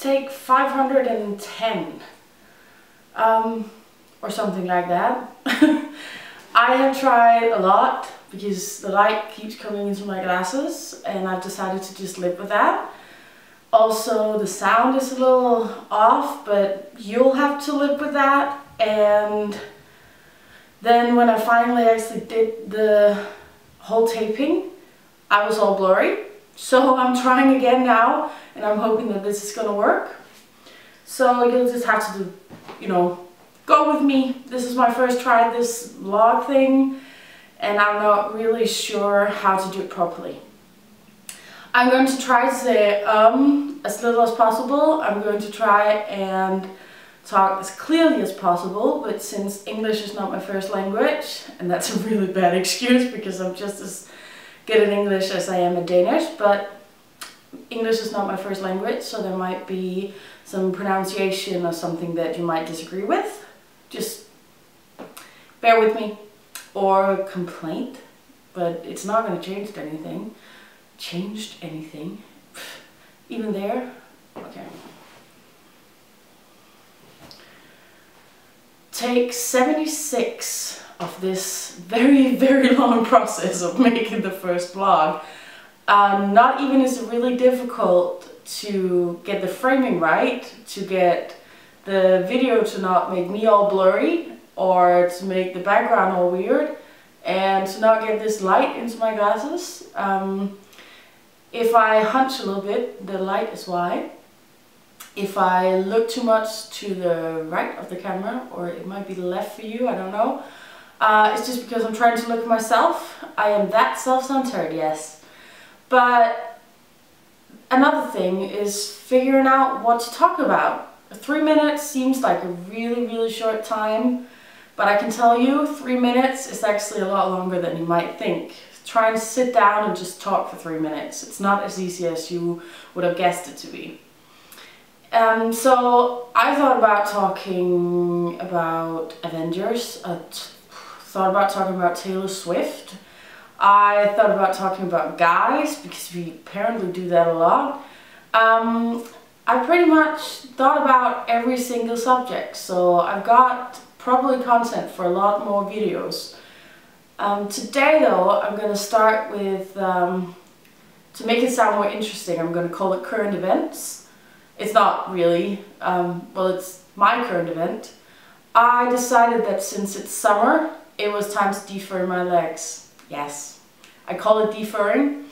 take 510 or something like that. I have tried a lot because the light keeps coming into my glasses, and I've decided to just live with that. Also, the sound is a little off, but you'll have to live with that. And then when I finally actually did the whole taping, I was all blurry. So I'm trying again now, and I'm hoping that this is gonna work. So you'll just have to, you know, go with me. This is my first try at this vlog thing, and I'm not really sure how to do it properly. I'm going to try to say as little as possible. I'm going to try and talk as clearly as possible, but since English is not my first language, and that's a really bad excuse because I'm just as good at English as I am at Danish, but English is not my first language, so there might be some pronunciation or something that you might disagree with. Just bear with me, or complaint, but it's not going to change anything. Changed anything? Even there? Okay. Take 76 of this very, very long process of making the first vlog. Not even is it really difficult to get the framing right, to get the video to not make me all blurry, or to make the background all weird, and to not get this light into my glasses. If I hunch a little bit, the light is why. If I look too much to the right of the camera, or it might be left for you, I don't know. It's just because I'm trying to look at myself. I am that self-centered, yes. But another thing is figuring out what to talk about. 3 minutes seems like a really, really short time, but I can tell you 3 minutes is actually a lot longer than you might think. Try and sit down and just talk for 3 minutes. It's not as easy as you would have guessed it to be. So I thought about talking about Avengers. I thought about talking about Taylor Swift. I thought about talking about guys, because we apparently do that a lot. I pretty much thought about every single subject, so I've got probably content for a lot more videos. Today though, I'm going to start with, to make it sound more interesting, I'm going to call it current events. It's not really, well, it's my current event. I decided that since it's summer, it was time to defur my legs. Yes, I call it deferring,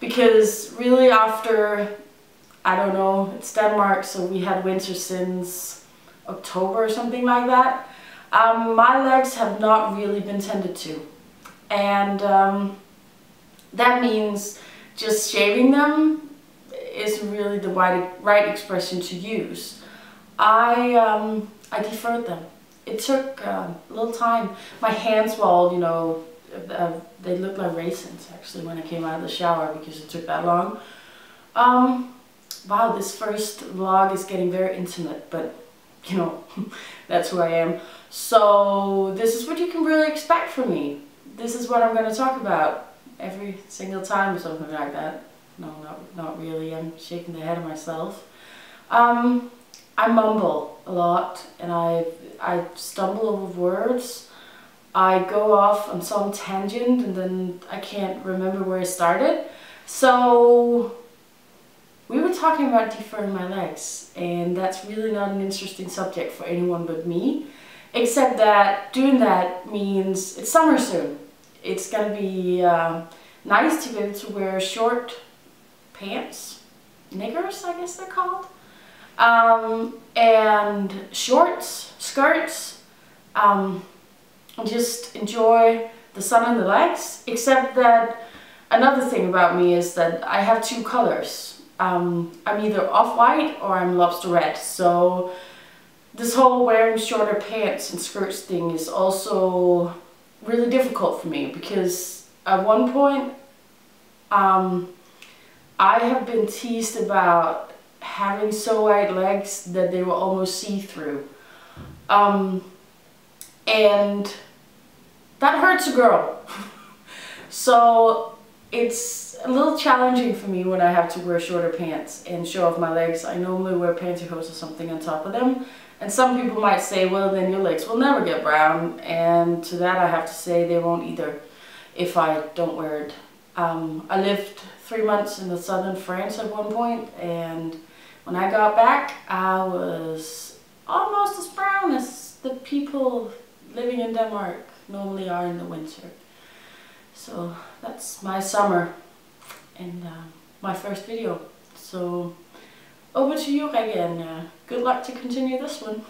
because really after, I don't know, it's Denmark, so we had winter since October or something like that. My legs have not really been tended to. And that means just shaving them isn't really the right expression to use. I deferred them. It took a little time. My hands were all, you know, they looked like raisins actually when I came out of the shower because it took that long. Wow, this first vlog is getting very intimate, but you know, that's who I am. So this is what you can really expect from me. This is what I'm going to talk about every single time or something like that. No, not really. I'm shaking the head of myself. I mumble a lot, and I stumble over words. I go off on some tangent and then I can't remember where I started. So we were talking about deferring my legs, and that's really not an interesting subject for anyone but me. Except that doing that means it's summer soon. It's gonna be nice to be able to wear short pants, knickers I guess they're called, and shorts, skirts, and just enjoy the sun on the legs. Except that another thing about me is that I have two colors. I'm either off-white or I'm lobster red, so this whole wearing shorter pants and skirts thing is also really difficult for me, because at one point I have been teased about having so wide legs that they were almost see-through, and that hurts a girl. So it's a little challenging for me when I have to wear shorter pants and show off my legs. I normally wear pantyhose or something on top of them. And some people might say, well, then your legs will never get brown. And to that I have to say they won't either if I don't wear it. I lived 3 months in the southern France at one point, and when I got back I was almost as brown as the people living in Denmark normally are in the winter. So that's my summer and my first video. So over to you, Rikke, and good luck to continue this one.